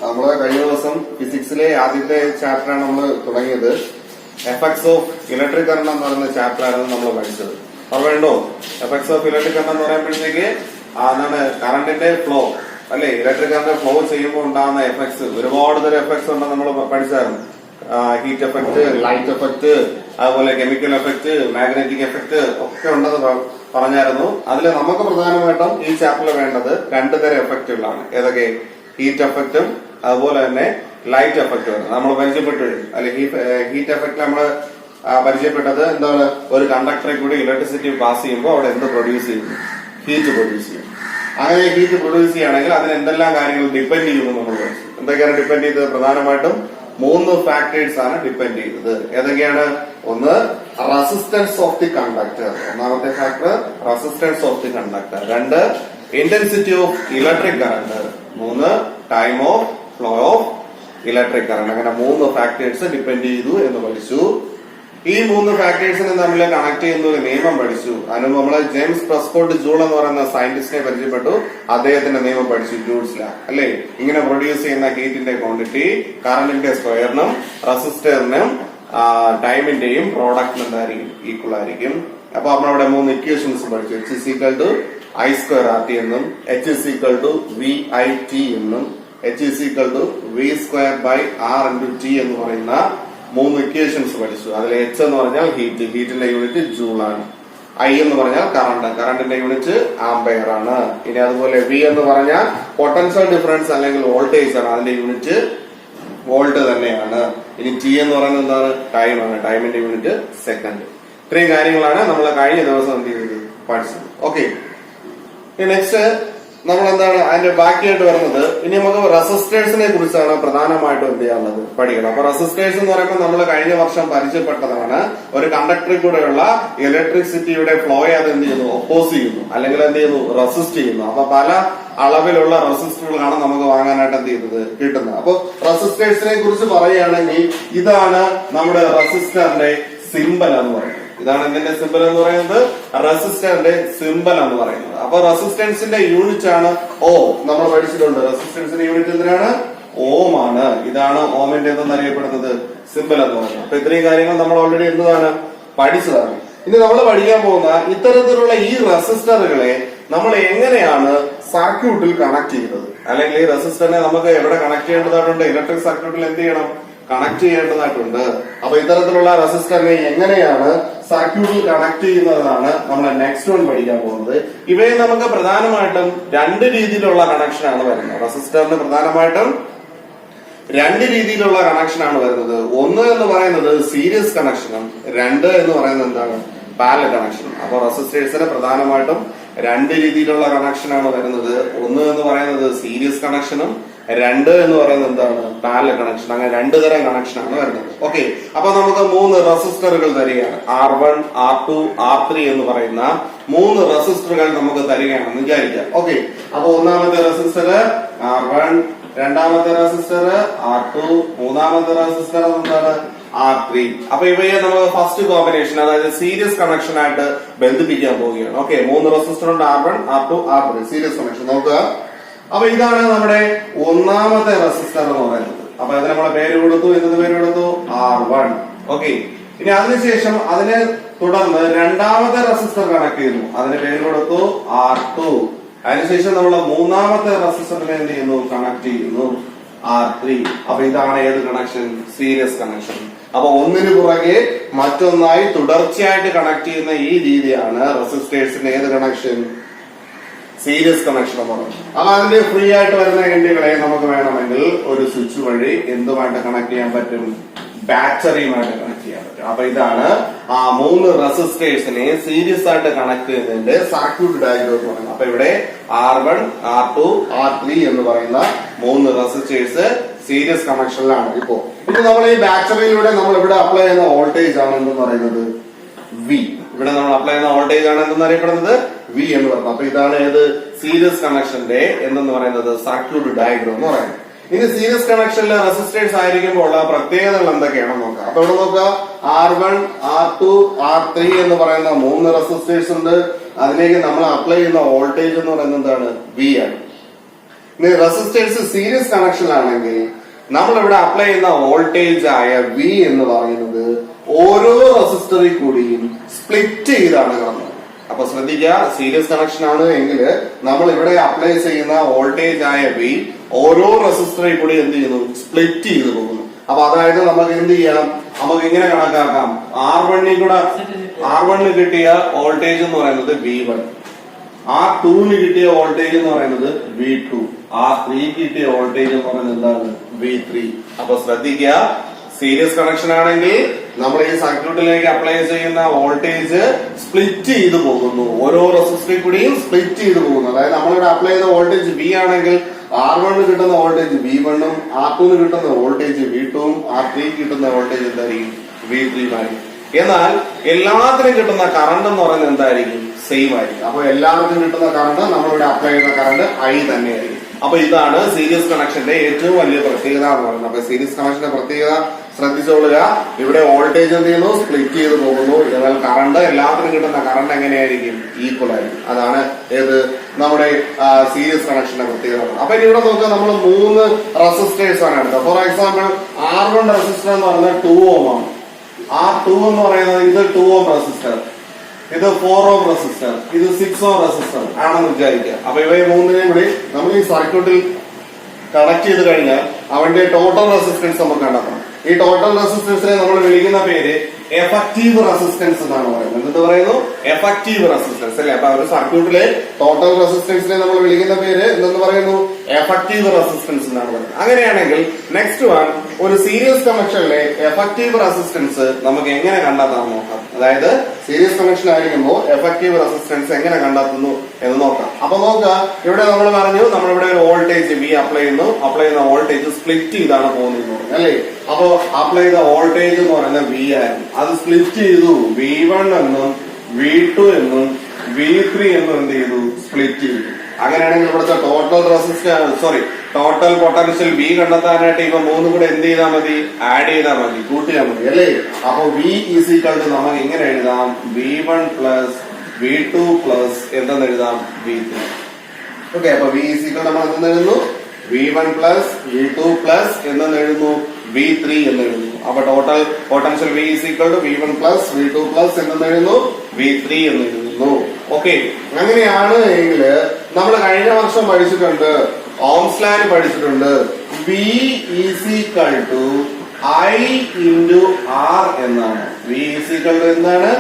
നമ്മള് കഴിഞ്ഞ ദിവസം ഫിസിക്സിലെ ആദ്യത്തെ ചാപ്റ്ററാണ് നമ്മൾ തുടങ്ങിയത്. എഫക്ട്സ് ഓഫ് ഇലക്ട്രിക് കറന്റ് എന്ന് പറയുന്ന ചാപ്റ്ററാണ് നമ്മൾ പഠിച്ചത്. ഓർമ്മയുണ്ടോ? എഫക്ട്സ് ഓഫ് ഇലക്ട്രിക് കറന്റ് എന്ന് പറയുമ്പോഴത്തേക്ക് എന്താണ് കറണ്ടിന്റെ ഫ്ലോ അല്ലെ, ഇലക്ട്രിക് കറന്റ് ഫ്ലോ ചെയ്യുമ്പോൾ ഉണ്ടാകുന്ന എഫക്ട്സ്, ഒരുപാട് തരം എഫക്ട്സ് ഉണ്ടെന്ന് നമ്മൾ പഠിച്ചായിരുന്നു. ഹീറ്റ് എഫക്ട്, ലൈറ്റ് എഫക്ട്, അതുപോലെ കെമിക്കൽ എഫക്ട്, മാഗ്നറ്റിക് എഫക്ട് ഒക്കെ ഉണ്ടെന്ന് പറഞ്ഞായിരുന്നു. അതിൽ നമുക്ക് പ്രധാനമായിട്ടും ഈ ചാപ്റ്ററിൽ വേണ്ടത് രണ്ടു തരം എഫക്റ്റുകളാണ്. ഏതൊക്കെ? ഹീറ്റ് എഫക്റ്റും അതുപോലെ തന്നെ ലൈറ്റ് എഫക്റ്റും നമ്മൾ പരിചയപ്പെട്ടു. അല്ലെ, ഹീറ്റ് എഫക്ട് നമ്മൾ പരിചയപ്പെട്ടത് എന്താണ്? ഒരു കണ്ടക്ടറെ കൂടി ഇലക്ട്രിസിറ്റി പാസ് ചെയ്യുമ്പോൾ അവിടെ എന്ത് പ്രൊഡ്യൂസ് ചെയ്യുന്നു? ഹീറ്റ് പ്രൊഡ്യൂസ് ചെയ്യും. അങ്ങനെ ഹീറ്റ് പ്രൊഡ്യൂസ് ചെയ്യുകയാണെങ്കിൽ അതിന് എന്തെല്ലാം കാര്യങ്ങൾ ഡിപ്പെൻഡ് ചെയ്യുന്നു നമ്മൾ പഠിച്ചു. എന്തൊക്കെയാണ് ഡിപ്പെൻഡ് ചെയ്തത്? പ്രധാനമായിട്ടും 3 ഫാക്ടേഴ്സ് ആണ് ഡിപ്പെൻഡ് ചെയ്തത്. ഏതൊക്കെയാണ്? ഒന്ന്, റെസിസ്റ്റൻസ് ഓഫ് ദി കണ്ടക്ടർ, ഒന്നാമത്തെ factor resistance of the conductor. 2, intensity of electric current. 3, time of flow of electric current. അങ്ങനെ 3 ഫാക്ടേഴ്സ് ഡിപ്പെൻഡ് ചെയ്തു എന്ന് പഠിച്ചു. ഈ 3 ഫാക്ടേഴ്സിനെ തമ്മിൽ കണക്ട് ചെയ്യുന്ന ഒരു നിയമം പഠിച്ചു. അതിന് നമ്മള് ജെയിംസ് പ്രെസ്കോട്ട് ജൂൾ എന്ന് പറയുന്ന സയന്റിസ്റ്റിനെ പരിചയപ്പെട്ടു. അദ്ദേഹത്തിന്റെ നിയമം പഠിച്ചു, ജൂൾസ് ലോ അല്ലെ. ഇങ്ങനെ പ്രൊഡ്യൂസ് ചെയ്യുന്ന ഹീറ്റിന്റെ ക്വാണ്ടിറ്റി കറന്റിന്റെ സ്ക്വയറിനും റെസിസ്റ്ററിനും ടൈമിന്റെയും പ്രോഡക്റ്റിന് എന്തായിരിക്കും? ഈക്വൽ ആയിരിക്കും. അപ്പൊ നമ്മളവിടെ 3 ഇക്വേഷൻസ് പഠിച്ചു. H I²RT എന്നും, H VIT എന്നും, H V²/R×T എന്ന് പറയുന്ന 3 ഇക്വേഷൻസ് പഠിച്ചു. അതിൽ H എന്ന് പറഞ്ഞാൽ ഹീറ്റ്, ഹീറ്റിന്റെ യൂണിറ്റ് ജൂൾ ആണ്. I എന്ന് പറഞ്ഞാൽ കറണ്ട്, കറണ്ടിന്റെ യൂണിറ്റ് ആംപെയർ ആണ്. ഇനി അതുപോലെ V എന്ന് പറഞ്ഞാൽ പൊട്ടൻഷ്യൽ ഡിഫറൻസ് അല്ലെങ്കിൽ വോൾട്ടേജ് ആണ്, അതിന്റെ യൂണിറ്റ് വോൾട്ട് തന്നെയാണ്. ഇനി T എന്ന് പറയുന്നത് എന്താണ്? ടൈം ആണ്, ടൈമിന്റെ യൂണിറ്റ് സെക്കൻഡ്. ഇത്രയും കാര്യങ്ങളാണ് നമ്മൾ കഴിഞ്ഞ ദിവസം എന്ത് ചെയ്തത്? പഠിച്ചത്. ഓക്കെ, നെക്സ്റ്റ് നമ്മൾ എന്താണ് അതിന്റെ ബാക്കിയായിട്ട് വരുന്നത്? ഇനി നമുക്ക് റെസിസ്റ്റേഴ്സിനെ കുറിച്ചാണ് പ്രധാനമായിട്ടും എന്ത് ചെയ്യാനുള്ളത്? പഠിക്കണം. അപ്പൊ റെസിസ്റ്റേഴ്സ് എന്ന് പറയുമ്പോൾ നമ്മൾ കഴിഞ്ഞ വർഷം പരിചയപ്പെട്ടതാണ്. ഒരു കണ്ടക്ടറിൽ കൂടെയുള്ള ഇലക്ട്രിസിറ്റിയുടെ ഫ്ലോയെ അത് എന്ത് ചെയ്യുന്നു? ഒപ്പോസ് ചെയ്യുന്നു, അല്ലെങ്കിൽ എന്ത് ചെയ്യുന്നു? റെസിസ്റ്റ് ചെയ്യുന്നു. അപ്പൊ പല അളവിലുള്ള റെസിസ്റ്ററുകളാണ് നമുക്ക് വാങ്ങാനായിട്ട് എന്ത് ചെയ്യുന്നത്? കിട്ടുന്നത്. അപ്പൊ റെസിസ്റ്റേഴ്സിനെ കുറിച്ച് പറയുകയാണെങ്കിൽ ഇതാണ് നമ്മുടെ റെസിസ്റ്ററിന്റെ സിമ്പൽ എന്ന് പറയുന്നത്. ഇതാണ് എന്തിന്റെ സിമ്പൽ എന്ന് പറയുന്നത്? റെസിസ്റ്ററിന്റെ സിമ്പൽ എന്ന് പറയുന്നത്. അപ്പൊ റെസിസ്റ്റൻസിന്റെ യൂണിറ്റ് ആണ് ഓം. നമ്മൾ പഠിച്ചിട്ടുണ്ട് റെസിസ്റ്റൻസിന്റെ യൂണിറ്റ് എന്തിനാണ്? ഓം ആണ്. ഇതാണ് ഓമിന്റെ എന്തെന്നറിയപ്പെടുന്നത്? സിമ്പൽ എന്ന് പറയുന്നത്. അപ്പൊ ഇത്രയും കാര്യങ്ങൾ നമ്മൾ ഓൾറെഡി എന്താണ് പഠിച്ചതാണ്. ഇനി നമ്മൾ പഠിക്കാൻ പോകുന്ന ഇത്തരത്തിലുള്ള ഈ റെസിസ്റ്ററുകളെ നമ്മൾ എങ്ങനെയാണ് സർക്യൂട്ടിൽ കണക്ട് ചെയ്യുന്നത്? അല്ലെങ്കിൽ ഈ റെസിസ്റ്ററിനെ നമുക്ക് എവിടെ കണക്ട് ചെയ്യേണ്ടതായിട്ടുണ്ട്? ഇലക്ട്രിക് സർക്യൂട്ടിൽ എന്ത് ചെയ്യണം? കണക്ട് ചെയ്യേണ്ടതായിട്ടുണ്ട്. അപ്പൊ ഇത്തരത്തിലുള്ള റെസിസ്റ്ററിനെ എങ്ങനെയാണ് സർക്യൂട്ടിൽ കണക്ട് ചെയ്യുന്നതാണ് നമ്മൾ നെക്സ്റ്റ് വൺ പഠിക്കാൻ പോകുന്നത്. ഇവയെ നമുക്ക് പ്രധാനമായിട്ടും 2 രീതിയിലുള്ള കണക്ഷനാണ് വരുന്നത്. റെസിസ്റ്ററിന് പ്രധാനമായിട്ടും 2 രീതിയിലുള്ള കണക്ഷനാണ് വരുന്നത്. ഒന്ന് എന്ന് പറയുന്നത് സീരീസ് കണക്ഷനും, 2 എന്ന് പറയുന്നത് എന്താണ്? പാരലൽ കണക്ഷനും. അപ്പൊ റെസിസ്റ്റേഴ്സിന് പ്രധാനമായിട്ടും 2 രീതിയിലുള്ള കണക്ഷനാണ് വരുന്നത്. ഒന്ന് എന്ന് പറയുന്നത് സീരീസ് കണക്ഷനും, 2 എന്ന് പറയുന്നത് എന്താണ്? Parallel connection. അങ്ങനെ 2 തരം കണക്ഷനാണ് വരുന്നത്. ഓക്കെ, അപ്പൊ നമുക്ക് 3 റെസിസ്റ്ററുകൾ തരികയാണ്. R1, R2, R3 എന്ന് പറയുന്ന 3 റെസിസ്റ്ററുകൾ നമുക്ക് തരികയാണെന്ന് വിചാരിക്കാം. ഓക്കെ, അപ്പൊ ഒന്നാമത്തെ റെസിസ്റ്റർ R1, രണ്ടാമത്തെ റെസിസ്റ്റർ R2, മൂന്നാമത്തെ റെസിസ്റ്റർ എന്താണ്? R3. അപ്പൊ ഇവയെ നമുക്ക് ഫസ്റ്റ് കോമ്പിനേഷൻ, അതായത് സീരീസ് കണക്ഷൻ ആയിട്ട് ബന്ധിപ്പിക്കാൻ പോവുകയാണ്. ഓക്കെ, 3 റെസിസ്റ്റർ ഉണ്ട്, R1, R2, R3 series connection. നോക്കുക, അപ്പൊ ഇതാണ് നമ്മുടെ ഒന്നാമത്തെ റെസിസ്റ്റർ എന്ന് പറയുന്നത്. അപ്പൊ അതിന് നമ്മളെ പേര് കൊടുത്തു, എന്ത് പേര് കൊടുത്തു? R1. ഓക്കെ, ഇനി അതിനുശേഷം അതിനെ തുടർന്ന് രണ്ടാമത്തെ റെസിസ്റ്റർ കണക്ട് ചെയ്യുന്നു, അതിന് പേര് കൊടുത്തു R2. അതിനുശേഷം നമ്മൾ മൂന്നാമത്തെ റെസിസ്റ്ററിനെ എന്ത് ചെയ്യുന്നു? കണക്ട് ചെയ്യുന്നു, R3. അപ്പൊ ഇതാണ് ഏത് കണക്ഷൻ? Series connection. അപ്പൊ ഒന്നിനു പുറകെ മറ്റൊന്നായി തുടർച്ചയായിട്ട് കണക്ട് ചെയ്യുന്ന ഈ രീതിയാണ് റെസിസ്റ്റേഴ്സിന്റെ ഏത് കണക്ഷൻ? സീരീസ് കണക്ഷൻ എന്ന് പറയുന്നത്. അപ്പൊ അതിന്റെ ഫ്രീ ആയിട്ട് വരുന്ന എൻഡുകളെ നമുക്ക് വേണമെങ്കിൽ ഒരു സ്വിച്ച് വഴി എന്തുമായിട്ട് കണക്ട് ചെയ്യാൻ പറ്റും? ബാറ്ററിയുമായിട്ട് കണക്ട് ചെയ്യാൻ പറ്റും. അപ്പൊ ഇതാണ് ആ 3 റെസിസ്റ്റേഴ്സിനെ സീരീസ് ആയിട്ട് കണക്ട് ചെയ്യുന്നതിന്റെ സർക്യൂട്ട് ഡയഗ്രം എന്ന് പറയുന്നത്. അപ്പൊ ഇവിടെ R1, R2, R3 എന്ന് പറയുന്ന 3 റെസിസ്റ്റേഴ്സ് സീരീസ് കണക്ഷനിലാണ്. ഇപ്പോ ഇനി നമ്മൾ ഈ ബാറ്ററിയിലൂടെ നമ്മൾ ഇവിടെ അപ്ലൈ ചെയ്യുന്ന വോൾട്ടേജ് ആണ് എന്ന് പറയുന്നത് V. ഇവിടെ നമ്മൾ അപ്ലൈ ചെയ്യുന്ന വോൾട്ടേജ് ആണ് എന്തെന്ന് അറിയപ്പെടുന്നത്? V എന്ന് പറയുന്നത്. അപ്പൊ ഇതാണ് ഏത്? സീരീസ് കണക്ഷന്റെ എന്തെന്ന് പറയുന്നത്? സർക്യൂട്ട് ഡയഗ്രം എന്ന് പറയുന്നത്. ഇനി സീരീസ് കണക്ഷനിലെ റെസിസ്റ്റേഴ്സ് ആയിരിക്കുമ്പോൾ ഉള്ള പ്രത്യേകതകൾ എന്തൊക്കെയാണെന്ന് നോക്കാം. അപ്പൊ ഇവിടെ നോക്കുക, R1, R2, R3 എന്ന് പറയുന്ന 3 റെസിസ്റ്റേഴ്സ് ഉണ്ട്. അതിലേക്ക് നമ്മൾ അപ്ലൈ ചെയ്യുന്ന വോൾട്ടേജ് എന്ന് പറയുന്നത് എന്താണ്? V ആണ്. ഇനി റെസിസ്റ്റേഴ്സ് സീരീസ് കണക്ഷനിലാണെങ്കിൽ നമ്മളിവിടെ അപ്ലൈ ചെയ്യുന്ന വോൾട്ടേജ് ആയ വി എന്ന് പറയുന്നത് ഓരോ റെസിസ്റ്ററിൽ കൂടിയും സ്പ്ലിറ്റ് ചെയ്താണ് കാണുന്നത്. അപ്പൊ ശ്രദ്ധിക്കുക, സീരീസ് കണക്ഷൻ ആണ് എങ്കിൽ നമ്മൾ ഇവിടെ അപ്ലൈ ചെയ്യുന്ന വോൾട്ടേജ് ആയ വി ഓരോ റെസിസ്റ്ററിൽ കൂടി എന്ത് ചെയ്യുന്നു, സ്പ്ലിറ്റ് ചെയ്ത് പോകുന്നു. അപ്പൊ അതായത് നമുക്ക് എന്ത് ചെയ്യാം, നമുക്ക് ഇങ്ങനെ കണക്കാക്കാം. R1 കിട്ടിയ വോൾട്ടേജ് എന്ന് പറയുന്നത് V1, R2 കിട്ടിയ വോൾട്ടേജ് എന്ന് പറയുന്നത് V2, R3 കിട്ടിയ വോൾട്ടേജ് എന്ന് പറയുന്നത് എന്താണ്, V3. അപ്പൊ ശ്രദ്ധിക്കുക, സീരീസ് കണക്ഷൻ ആണെങ്കിൽ നമ്മൾ ഈ സർക്യൂട്ടിലേക്ക് അപ്ലൈ ചെയ്യുന്ന വോൾട്ടേജ് സ്പ്ലിറ്റ് ചെയ്ത് പോകുന്നു, ഓരോ റെസിസ്റ്ററിൽ കൂടിയും സ്പ്ലിറ്റ് ചെയ്ത് പോകുന്നു. അതായത് നമ്മളിവിടെ അപ്ലൈ ചെയ്ത വോൾട്ടേജ് V ആണെങ്കിൽ R1 കിട്ടുന്ന വോൾട്ടേജ് V1 ഉം R2 കിട്ടുന്ന വോൾട്ടേജ് V2 ഉം R3 കിട്ടുന്ന വോൾട്ടേജ് എന്തായിരിക്കും, V3 ആയിരിക്കും. എന്നാൽ എല്ലാത്തിനും കിട്ടുന്ന കറണ്ട് എന്ന് പറയുന്നത് എന്തായിരിക്കും, സെയിം ആയിരിക്കും. അപ്പൊ എല്ലാവർക്കും കിട്ടുന്ന കറണ്ട് നമ്മളിവിടെ അപ്ലൈ ചെയ്യുന്ന കറണ്ട് I തന്നെയായിരിക്കും. അപ്പൊ ഇതാണ് സീരീസ് കണക്ഷന്റെ ഏറ്റവും വലിയ പ്രത്യേകത എന്ന് പറയുന്നത്. അപ്പൊ സീരീസ് കണക്ഷന്റെ പ്രത്യേകത ശ്രദ്ധിച്ചോളുക, ഇവിടെ വോൾട്ടേജ് എന്ത് ചെയ്യുന്നു, സ്പ്ലിറ്റ് ചെയ്ത് പോകുന്നു. എന്നാൽ കറണ്ട് എല്ലാത്തിനും കിട്ടുന്ന കറണ്ട് എങ്ങനെയായിരിക്കും, ഈക്വൽ ആയിരിക്കും. അതാണ് ഏത് നമ്മുടെ സീരീസ് കണക്ഷന്റെ പ്രത്യേകത. അപ്പൊ ഇനി ഇവിടെ നോക്കുക, നമ്മൾ 3 റെസിസ്റ്റേഴ്സ് ആണ് എടുത്തത്. ഫോർ എക്സാമ്പിൾ R1 റെസിസ്റ്റർ എന്ന് പറയുന്നത് 2 Ohm ആണ്. R2 എന്ന് പറയുന്നത് ഇത് 2 Ohm റെസിസ്റ്റർ, ഇത് 4 Ohm റെസിസ്റ്റർ, ഇത് 6 Ohm റെസിസ്റ്റർ ആണെന്ന് വിചാരിക്കുക. അപ്പൊ ഇവയെ മൂന്നിനെയും കൂടി നമ്മൾ ഈ സർക്യൂട്ടിൽ കണക്ട് ചെയ്ത് കഴിഞ്ഞാൽ അവന്റെ ടോട്ടൽ റെസിസ്റ്റൻസ് നമുക്ക് കണ്ടെത്തണം. ഈ ടോട്ടൽ റെസിസ്റ്റൻസിനെ നമ്മൾ വിളിക്കുന്ന പേര് എഫക്റ്റീവ് റെസിസ്റ്റൻസ് എന്നാണ് പറയുന്നത്. എന്ത് പറയുന്നു, എഫക്റ്റീവ് റെസിസ്റ്റൻസ് അല്ലെ. അപ്പൊ ഒരു സർക്യൂട്ടിലെ ടോട്ടൽ റെസിസ്റ്റൻസിനെ നമ്മൾ വിളിക്കുന്ന പേര് എന്തെന്ന് പറയുന്നു, എഫക്റ്റീവ് റെസിസ്റ്റൻസ് എന്നാണ് പറയുന്നത്. അങ്ങനെയാണെങ്കിൽ നെക്സ്റ്റ് വൺ, ഒരു സീരീസ് കണക്ഷനിലെ എഫക്റ്റീവ് റെസിസ്റ്റൻസ് നമുക്ക് എങ്ങനെ കണ്ടെത്താൻ നോക്കാം. അതായത് സീരീസ് കണക്ഷൻ ആയിരിക്കുമ്പോൾ എഫക്റ്റീവ് റെസിസ്റ്റൻസ് എങ്ങനെ കണ്ടെത്തുന്നു എന്ന് നോക്കാം. അപ്പൊ നോക്കുക, ഇവിടെ നമ്മൾ പറഞ്ഞു നമ്മളിവിടെ ഒരു വോൾട്ടേജ് വി അപ്ലൈ ചെയ്യുന്നു. അപ്ലൈ ചെയ്യുന്ന വോൾട്ടേജ് സ്പ്ലിറ്റ് ചെയ്താണ് പോകുന്നത് അല്ലേ. അപ്പൊ അപ്ലൈ ചെയ്ത വോൾട്ടേജ് എന്ന് പറയുന്നത് വി ആയിരുന്നു. അത് സ്പ്ലിറ്റ് ചെയ്തു, V1 എന്നും V2 എന്നും V3 എന്നും എന്ത് ചെയ്തു, സ്പ്ലിറ്റ് ചെയ്തു. അങ്ങനെയാണെങ്കിൽ ഇവിടുത്തെ ടോട്ടൽ പൊട്ടൻഷ്യൽ V കണ്ടെത്താനായിട്ട് ഇവ 3 കൂടെ എന്ത് ചെയ്താൽ മതി, ആഡ് ചെയ്താൽ മതി, കൂട്ടിയാൽ മതി അല്ലേ. അപ്പൊ V ഈസിക്കൽ ടു നമുക്ക് ഇങ്ങനെ എഴുതാം, V1 പ്ലസ് V2 പ്ലസ് എന്തെന്ന് എഴുതാം, V3. ഓക്കെ, അപ്പൊ V ഈസിക്കൽ നമ്മൾ എന്തെന്ന് എഴുതുന്നു, V1 പ്ലസ് V2 പ്ലസ് എന്തെന്ന് എഴുതുന്നു, V3 എന്ന് എഴുതുന്നു. അപ്പൊ total potential V is equal to V1 plus V2 plus എന്തെന്ന് എഴുതുന്നു, V3 എന്ന് എഴുതുന്നു. ഓക്കെ, അങ്ങനെയാണ് എങ്കിൽ നമ്മൾ കഴിഞ്ഞ വർഷം പഠിച്ചിട്ടുണ്ട്, ഓംസ് ലാ പഠിച്ചിട്ടുണ്ട്, V is equal to I into R എന്നാണ്. V ഈസിക്കൽ ടു എന്താണ്,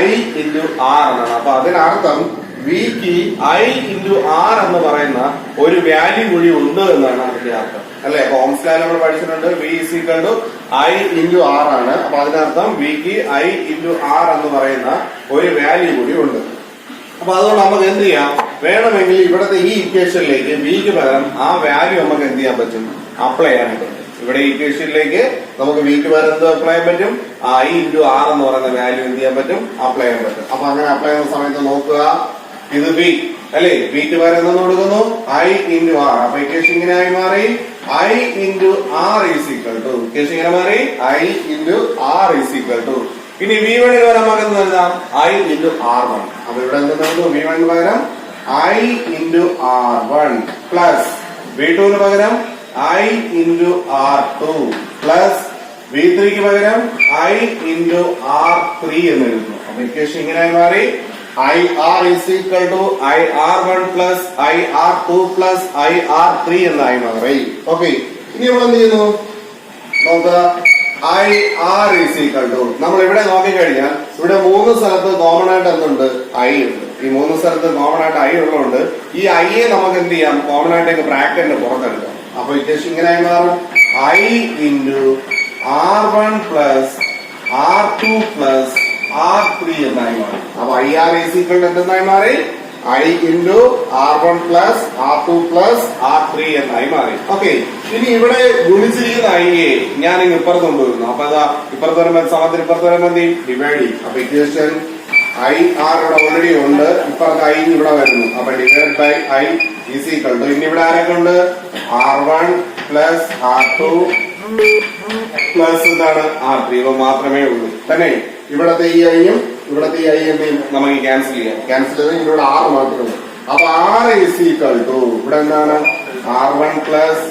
I ഇൻറ്റു R എന്നാണ്. അപ്പൊ അതിനർത്ഥം വിക്ക് I ഇൻറ്റു R എന്ന് പറയുന്ന ഒരു വാല്യൂ കൂടി ഉണ്ട് എന്നാണ് അതിന്റെ അർത്ഥം അല്ലെ. അപ്പൊ ഓംസ് ലാ നമ്മൾ പഠിച്ചിട്ടുണ്ട്, V is equal to I into R ആണ്. അപ്പൊ അതിനർത്ഥം വിക്ക് I ഇൻറ്റു R എന്ന് പറയുന്ന ഒരു വാല്യൂ കൂടി ഉണ്ട്. അപ്പൊ അതുകൊണ്ട് നമുക്ക് എന്ത് ചെയ്യാം, വേണമെങ്കിൽ ഇവിടുത്തെ ഈ ഇക്വേഷനിലേക്ക് വിക്ക് പകരം ആ വാല്യൂ നമുക്ക് എന്ത് ചെയ്യാൻ പറ്റും, അപ്ലൈ ചെയ്യാനായിട്ട് പറ്റും. ഇവിടെ ഇക്വേഷനിലേക്ക് നമുക്ക് വിക്ക് പകരം എന്ത് അപ്ലൈ ചെയ്യാൻ പറ്റും, I ഇൻറ്റു R എന്ന് പറയുന്ന വാല്യൂ എന്ത് ചെയ്യാൻ പറ്റും, അപ്ലൈ ചെയ്യാൻ പറ്റും. അപ്പൊ അങ്ങനെ അപ്ലൈ ചെയ്യുന്ന സമയത്ത് നോക്കുക, ഇത് V അല്ലെ, വിക്ക് പകരം എന്തെന്ന് കൊടുക്കുന്നു, I ഇൻറ്റു R. അപ്പൊ ഇക്വേഷൻ ഇങ്ങനെ ആയി മാറി, I into R is equal to, equation ഇങ്ങനെ മാറി, I into R is equal to. ഇനി V1 പകരം നമുക്ക് എന്ത് എഴുതാം, I ഇൻറ്റു R1. അപ്പൊ ഇവിടെ എന്ത് എഴുതുന്നു, V1 പകരം I into R1 plus V2 പകരം I into R2 plus V3 പകരം I ഇൻറ്റു R3 എന്ന് എഴുതുന്നു. അപ്പൊ ഇക്വേഷൻ ഇങ്ങനെ മാറി, IR is equal to IR1 plus IR2 plus IR3 എന്നായി മാറി. ഓക്കെ, ഇനി നമ്മൾ എന്ത് ചെയ്യുന്നു നോക്കുക, IR is equal to, നമ്മൾ ഇവിടെ നോക്കിക്കഴിഞ്ഞാൽ ഇവിടെ 3 സ്ഥലത്ത് കോമൺ ആയിട്ട് എന്തുണ്ട്, I ഉണ്ട്. ഈ 3 സ്ഥലത്ത് കോമൺ ആയിട്ട് I ഉള്ളതുകൊണ്ട് ഈ I യെ നമുക്ക് എന്ത് ചെയ്യാം, കോമൺ ആയിട്ട് ബ്രാക്കറ്റിന്റെ പുറത്തെടുക്കാം. അപ്പൊ ഇക്വേഷൻ ഇങ്ങനെ ആയി മാറും, I into R1 plus R2 plus R3 എന്നായി മാറി. അപ്പൊ IR ഈസിക്കൽ എന്തെന്നായി മാറി, I into R1 plus R2 plus R3 എന്നായി മാറി. ഓക്കെ, ഇനി ഇവിടെ ഗുണിച്ചിരിക്കുന്ന I യെ ഞാൻ ഇങ്ങ് ഇപ്പുറത്ത് കൊണ്ടുവരുന്നു. അപ്പൊ അതാ ഇപ്പുറത്ത് വരുമ്പോൾ സമത്തിന് ഇപ്പുറത്ത് വരുമ്പോൾ എന്ത് ചെയ്യും, ഡിവൈഡ് ചെയ്യും. അപ്പൊ ഇക്വേഷൻ IR ഇവിടെ ഓൾറെഡി ഉണ്ട്, ഇപ്പുറത്ത് I ഇവിടെ വരുന്നു. അപ്പൊ divide by I is equal to, ഇനി ഇവിടെ ആരൊക്കെ ഉണ്ട്, R1 പ്ലസ് R2 പ്ലസ് എന്താണ് R3 ഇവ മാത്രമേ ഉള്ളൂ തന്നെ. ഇവിടത്തെ ഈ ഐയും ഇവിടത്തെ ഈ ഐ എന്തെയും നമുക്ക് ക്യാൻസൽ ചെയ്യാം. ക്യാൻസൽ ചെയ്ത് ഇവിടെ R മാത്രമേ ഉള്ളൂ. അപ്പൊ R ഈസിക്കൽ ടു ഇവിടെ എന്താണ് R1 plus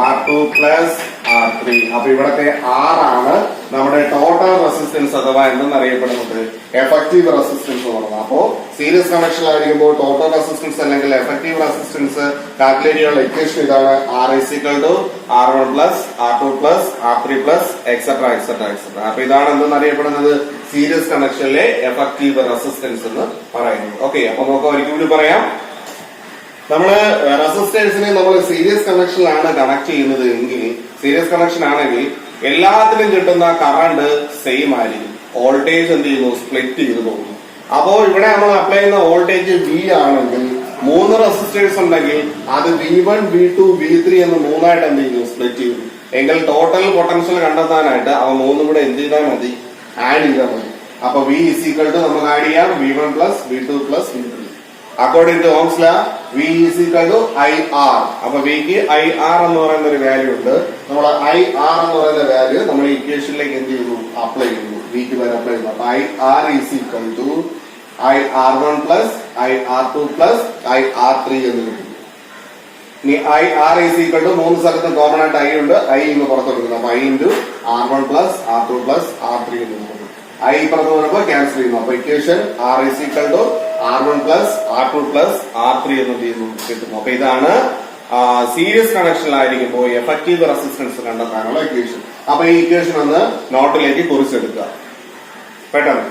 R2 plus R3. അപ്പൊ ഇവിടത്തെ R ആണ് നമ്മുടെ ടോട്ടൽ റെസിസ്റ്റൻസ് അഥവാ എന്തെന്നറിയപ്പെടുന്നത് എഫക്റ്റീവ് റെസിസ്റ്റൻസ് എന്ന് പറയുന്നത്. അപ്പോ സീരീസ് കണക്ഷനിലായിരിക്കുമ്പോൾ ടോട്ടൽ റെസിസ്റ്റൻസ് അല്ലെങ്കിൽ എഫക്റ്റീവ് റെസിസ്റ്റൻസ് കാൽക്കുലേറ്റ് ചെയ്യാനുള്ള ഇക്വേഷൻ ഇതാണ്. R is equal to R1 plus R2 plus R3 plus etcetera etcetera etcetera. അപ്പൊ ഇതാണ് എന്തെന്നറിയപ്പെടുന്നത് സീരീസ് കണക്ഷനിലെ എഫക്റ്റീവ് റെസിസ്റ്റൻസ് എന്ന് പറയുന്നത്. ഓക്കെ, അപ്പൊ നമുക്ക് ഒരിക്കൽ കൂടി പറയാം. നമ്മള് റെസിസ്റ്റേഴ്സിനെ നമ്മൾ സീരീസ് കണക്ഷനിലാണ് കണക്ട് ചെയ്യുന്നത് എങ്കിൽ, സീരീസ് കണക്ഷൻ ആണെങ്കിൽ എല്ലാത്തിനും കിട്ടുന്ന കറണ്ട് സെയിം ആയിരിക്കും. വോൾട്ടേജ് എന്ത് ചെയ്യുന്നു, സ്പ്ലിറ്റ് ചെയ്ത് പോകുന്നു. അപ്പോ ഇവിടെ നമ്മൾ അപ്ലൈ ചെയ്യുന്ന വോൾട്ടേജ് V ആണെങ്കിൽ 3 റെസിസ്റ്റേഴ്സ് ഉണ്ടെങ്കിൽ അത് V1 V2 V3 എന്ന് 3ആയിട്ട് എന്ത് ചെയ്യുന്നു, സ്പ്ലിറ്റ് ചെയ്യുന്നു. എങ്കിൽ ടോട്ടൽ പൊട്ടൻഷ്യൽ കണ്ടെത്താനായിട്ട് അവ 3 കൂടെ എന്ത് ചെയ്താൽ മതി, ആഡ് ചെയ്താൽ മതി. അപ്പൊ V is equal to നമുക്ക് ആഡ് ചെയ്യാം V1 plus V2 plus V3. According to Ohm's law V is equal to IR. അപ്പൊ V ക്ക് IR എന്ന് പറയുന്ന ഒരു വാല്യൂ ഉണ്ട്. നമ്മൾ IR എന്ന് പറയുന്ന വാല്യൂ നമ്മൾ ഇക്വേഷനിലേക്ക് എന്ത് ചെയ്യുന്നു, അപ്ലൈ ചെയ്യുന്നു. V ക്ക് വരെ അപ്ലൈ ചെയ്യുന്നു. അപ്പൊ IR is equal to IR1 plus IR2 plus IR3 എന്ന് കിട്ടും. ഇനി IR is equal to 3 സ്ഥലത്ത് കോമൺ ആയിട്ട് I ഉണ്ട്. I എന്ന് പുറത്ത് കൊടുക്കുന്നു. അപ്പൊ I into R1 plus R2 plus R3 എന്ന് കിട്ടും. I പുറത്ത് വരുമ്പോൾ ക്യാൻസൽ ചെയ്യുന്നു. അപ്പൊ equation R is equal to R1 plus R2 plus R3 എന്ന് കിട്ടുന്നു. അപ്പൊ ഇതാണ് സീരീസ് കണക്ഷനിലായിരിക്കുമ്പോൾ എഫക്റ്റീവ് റെസിസ്റ്റൻസ് കണ്ടെത്താനുള്ള ഇക്വേഷൻ. അപ്പൊ ഈ ഇക്വേഷൻ ഒന്ന് നോട്ടിലേക്ക് കുറിച്ചെടുക്കുക പെട്ടെന്ന്.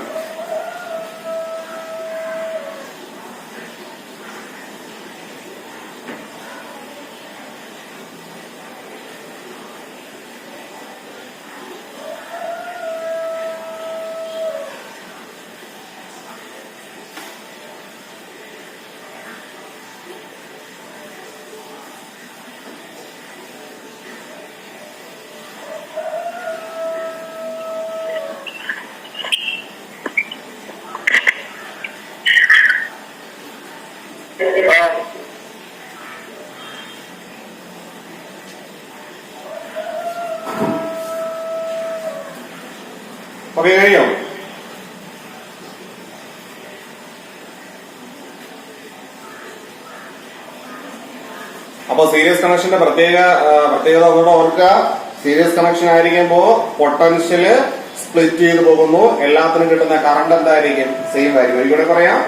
ഓക്കെ, കഴിയോ? അപ്പൊ സീരീസ് കണക്ഷന്റെ പ്രത്യേകത ഒന്നുകൂടെ ഓർക്കുക. സീരീസ് കണക്ഷൻ ആയിരിക്കുമ്പോ പൊട്ടൻഷ്യല് സ്പ്ലിറ്റ് ചെയ്ത് പോകുന്നു. എല്ലാത്തിനും കിട്ടുന്ന കറണ്ട് എന്തായിരിക്കും, സെയിം ആയിരിക്കും. ഒരിക്കലും പറയാം,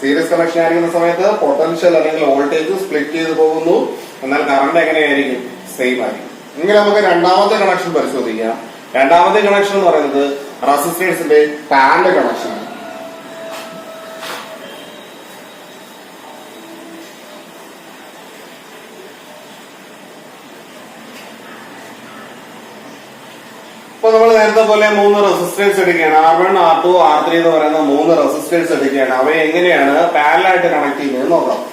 സീരീസ് കണക്ഷൻ ആയിരിക്കുന്ന സമയത്ത് പൊട്ടൻഷ്യൽ അല്ലെങ്കിൽ വോൾട്ടേജ് സ്പ്ലിറ്റ് ചെയ്ത് പോകുന്നു, എന്നാൽ കറണ്ട് എങ്ങനെയായിരിക്കും, സെയിം ആയിരിക്കും. ഇങ്ങനെ നമുക്ക് രണ്ടാമത്തെ കണക്ഷൻ പരിശോധിക്കാം. രണ്ടാമത്തെ കണക്ഷൻ എന്ന് പറയുന്നത് റെസിസ്റ്റേഴ്സിന്റെ പാരലൽ കണക്ഷൻ ആണ്. ഇപ്പൊ നമ്മൾ നേരത്തെ പോലെ 3 റെസിസ്റ്റേഴ്സ് എടുക്കുകയാണ്. R1 R2 R3 എന്ന് പറയുന്ന 3 റെസിസ്റ്റേഴ്സ് എടുക്കുകയാണ്. അവയെ എങ്ങനെയാണ് പാരലൽ ആയിട്ട് കണക്ട് ചെയ്യുന്നത് നോക്കാം.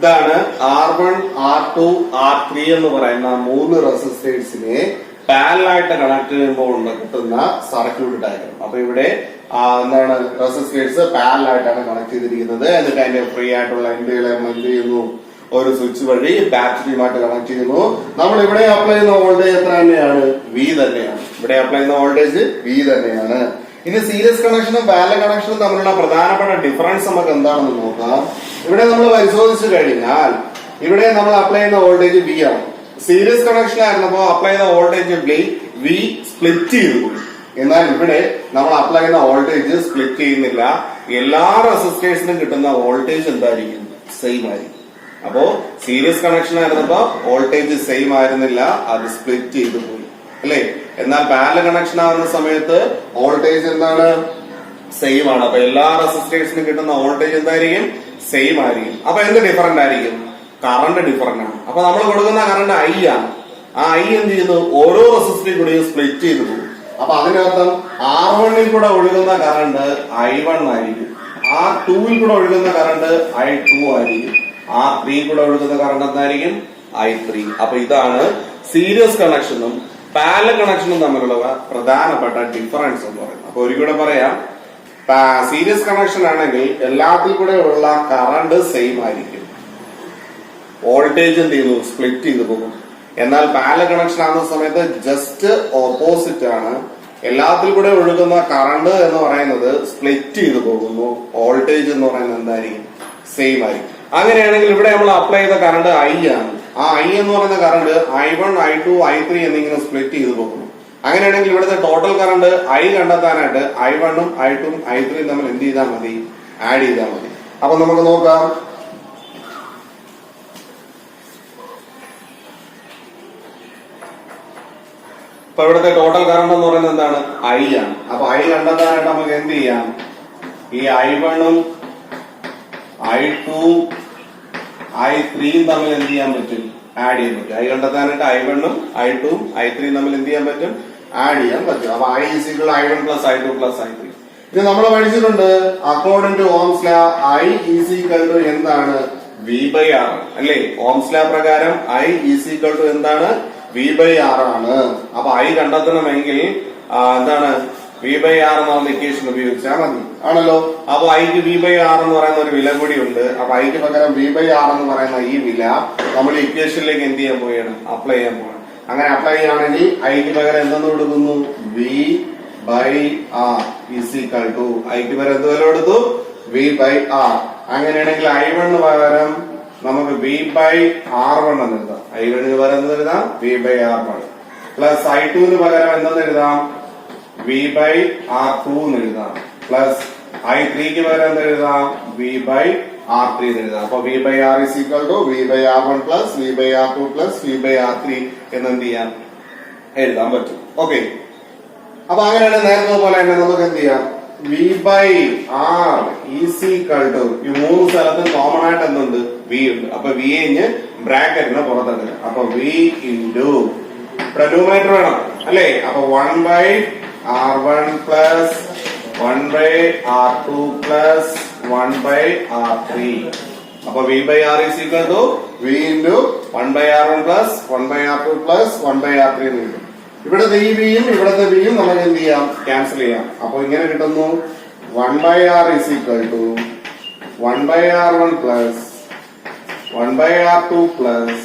ഇതാണ് R1 R2 R3 എന്ന് പറയുന്ന 3 റെസിസ്റ്റേഴ്സിനെ പാരലലായിട്ട് കണക്ട് ചെയ്യുമ്പോൾ കിട്ടുന്ന സർക്യൂട്ട് ഡയഗ്രം. അപ്പൊ ഇവിടെ എന്താണ്, റെസിസ്റ്റേഴ്സ് പാരലലായിട്ടാണ് കണക്ട് ചെയ്തിരിക്കുന്നത്. എന്നിട്ട് അതിന്റെ ഫ്രീ ആയിട്ടുള്ള എന്ത് ചെയ്യുന്നു, ഒരു സ്വിച്ച് വഴി ബാറ്ററിയുമായിട്ട് കണക്ട് ചെയ്യുന്നു. നമ്മൾ ഇവിടെ അപ്ലൈ ചെയ്യുന്ന വോൾട്ടേജ് എത്ര തന്നെയാണ്, V തന്നെയാണ്. ഇവിടെ അപ്ലൈ ചെയ്യുന്ന വോൾട്ടേജ് V തന്നെയാണ്. ഇനി സീരീസ് കണക്ഷനും പാരലൽ കണക്ഷനും തമ്മിലുള്ള പ്രധാനപ്പെട്ട ഡിഫറൻസ് നമുക്ക് എന്താണെന്ന് നോക്കാം. ഇവിടെ നമ്മൾ പരിശോധിച്ചു കഴിഞ്ഞാൽ ഇവിടെ നമ്മൾ അപ്ലൈ ചെയ്യുന്ന വോൾട്ടേജ് V ആണ്. സീരീസ് കണക്ഷൻ ആയിരുന്നപ്പോ അപ്ലൈ ചെയ്യുന്ന വോൾട്ടേജ് V സ്പ്ലിറ്റ് ചെയ്തു. എന്നാൽ ഇവിടെ നമ്മൾ അപ്ലൈ ചെയ്യുന്ന വോൾട്ടേജ് സ്പ്ലിറ്റ് ചെയ്യുന്നില്ല. എല്ലാ റെസിസ്റ്റേഴ്സിനും കിട്ടുന്ന വോൾട്ടേജ് എന്തായിരിക്കും, സെയിം ആയിരിക്കും. അപ്പോ സീരീസ് കണക്ഷൻ ആയിരുന്നപ്പോ വോൾട്ടേജ് സെയിം ആയിരുന്നില്ല, അത് സ്പ്ലിറ്റ് ചെയ്തു പോയി, അല്ലെ? എന്നാൽ പാരലൽ കണക്ഷൻ ആകുന്ന സമയത്ത് വോൾട്ടേജ് എന്താണ്, സെയിം ആണ്. അപ്പൊ എല്ലാ റെസിസ്റ്റേഴ്സിനും കിട്ടുന്ന വോൾട്ടേജ് എന്തായിരിക്കും, സെയിം ആയിരിക്കും. അപ്പൊ എന്ത് ഡിഫറന്റ് ആയിരിക്കും, കറണ്ട് ഡിഫറന്റ് ആണ്. അപ്പൊ നമ്മൾ കൊടുക്കുന്ന കറണ്ട് I ആണ്. ആ I എന്ത് ചെയ്യുന്നു, ഓരോ റെസിസ്റ്ററിൽ കൂടെയും സ്പ്ലിറ്റ് ചെയ്തു പോകും. അപ്പൊ അതിനർത്ഥം R1ൽ കൂടെ ഒഴുകുന്ന കറണ്ട് I1 ആയിരിക്കും, R2ൽ കൂടെ ഒഴുകുന്ന കറണ്ട് I2 ആയിരിക്കും, R3 കൂടെ ഒഴുകുന്ന കറണ്ട് എന്തായിരിക്കും, I3. അപ്പൊ ഇതാണ് സീരീസ് കണക്ഷനും പാരലൽ കണക്ഷനും തമ്മിലുള്ള പ്രധാനപ്പെട്ട ഡിഫറൻസ് എന്ന് പറയുന്നത്. അപ്പൊ ഒരിക്കലും പറയാം, സീരീസ് കണക്ഷൻ ആണെങ്കിൽ എല്ലാത്തിൽ കൂടെ ഉള്ള കറണ്ട് സെയിം ആയിരിക്കും, വോൾട്ടേജ് എന്ത് ചെയ്യുന്നു, സ്പ്ലിറ്റ് ചെയ്തു പോകും. എന്നാൽ പാരലൽ കണക്ഷൻ ആകുന്ന സമയത്ത് ജസ്റ്റ് ഓപ്പോസിറ്റ് ആണ്, എല്ലാത്തിൽ കൂടെ ഒഴുകുന്ന കറണ്ട് എന്ന് പറയുന്നത് സ്പ്ലിറ്റ് ചെയ്തു പോകുന്നു, വോൾട്ടേജ് എന്ന് പറയുന്നത് എന്തായിരിക്കും, സെയിം ആയിരിക്കും. അങ്ങനെയാണെങ്കിൽ ഇവിടെ നമ്മൾ അപ്ലൈ ചെയ്ത കറണ്ട് ഐ ആണ്. ആ ഐ എന്ന് പറയുന്ന കറണ്ട് I1, I2, I3 എന്നിങ്ങനെ സ്പ്ലിറ്റ് ചെയ്തു പോകുന്നു. അങ്ങനെയാണെങ്കിൽ ഇവിടുത്തെ ടോട്ടൽ കറണ്ട് ഐ കണ്ടെത്താനായിട്ട് I1ഉം I2ഉം I3യും തമ്മിൽ എന്ത് ചെയ്താൽ മതി, ആഡ് ചെയ്താൽ മതി. അപ്പൊ നമുക്ക് നോക്കാം. അപ്പൊ ഇവിടുത്തെ ടോട്ടൽ കറണ്ട് എന്ന് പറയുന്നത് എന്താണ്, ഐ ആണ്. അപ്പൊ ഐ കണ്ടെത്താനായിട്ട് നമുക്ക് എന്ത് ചെയ്യാം, ഈ I1ഉം I2ഉം I3യും തമ്മിൽ എന്ത് ചെയ്യാൻ പറ്റും, ആഡ് ചെയ്യാൻ പറ്റും. ഐ കണ്ടെത്താനായിട്ട് I1ഉം I2ഉം I3യും തമ്മിൽ എന്ത് ചെയ്യാൻ പറ്റും, ആഡ് ചെയ്യാൻ പറ്റും. അപ്പൊ I = I1 + I2 + I3. ഇത് നമ്മൾ പഠിച്ചിട്ടുണ്ട്, അക്കോർഡിംഗ് ടു ഓംസ് ലാ I = എന്താണ്, V/R അല്ലേ. ഓംസ് ലാ പ്രകാരം I = എന്താണ്, V/R ആണ്. അപ്പൊ I കണ്ടെത്തണമെങ്കിൽ എന്താണ്, V/R എന്ന് പറയുന്ന ഇക്വേഷൻ ഉപയോഗിച്ചാൽ മതി ആണല്ലോ. അപ്പൊ ഐക്ക് V/R എന്ന് പറയുന്ന ഒരു വില കൂടി ഉണ്ട്. അപ്പൊ ഐക്ക് പകരം V/R എന്ന് പറയുന്ന ഈ വില നമ്മൾ ഇക്വേഷനിലേക്ക് എന്ത് ചെയ്യാൻ പോവുകയാണ്, അപ്ലൈ ചെയ്യാൻ പോവുകയാണ്. അങ്ങനെ അപ്ലൈ ചെയ്യുകയാണെങ്കിൽ ഐക്ക് പകരം എന്തെന്ന് കൊടുക്കുന്നു, V/R = ഐക്ക് പകരം എന്ത് വില കൊടുത്തു, V/R. അങ്ങനെയാണെങ്കിൽ I1 പകരം നമുക്ക് V/R1 എന്ന് എഴുതാം. I1 പകരം എന്ത് എഴുതാം, V/R1 പ്ലസ് I2 പകരം എന്തെന്ന് എഴുതാം, V/R2 എന്ന് എഴുതാം. പ്ലസ് I3 പകരം എന്ത് എഴുതാം, V/R3 എന്ന് എഴുതാം. അപ്പൊ V/R = V/R1 plus V/R2 plus V/R3 എന്ന് എന്ത് ചെയ്യാം, എഴുതാൻ പറ്റും. ഓക്കെ. അപ്പൊ അങ്ങനെയാണ് നേരത്തെ പോലെ തന്നെ നമുക്ക് എന്ത് ചെയ്യാം, V/R = ഈ മൂന്ന് സ്ഥലത്തും കോമൺ ആയിട്ട് എന്തുണ്ട്, V ഉണ്ട്. അപ്പൊ V ന് ബ്രാക്കറ്റിന് പുറത്തെടുക്കാം. അപ്പൊ V ഇവിടെ ന്യൂമറേറ്റർ വേണം അല്ലേ. അപ്പൊ 1/R1 plus 1/R2 plus 1/R3. അപ്പൊ V/R = V × 1/R1 plus 1/R2 plus 1/R3 എന്ന് കിട്ടും. ഇവിടുത്തെ ഈ വിയും ഇവിടുത്തെ വിയും നമുക്ക് എന്ത് ചെയ്യാം, ക്യാൻസൽ ചെയ്യാം. അപ്പൊ ഇങ്ങനെ കിട്ടുന്നു 1/R = 1/R1 plus 1/R2 plus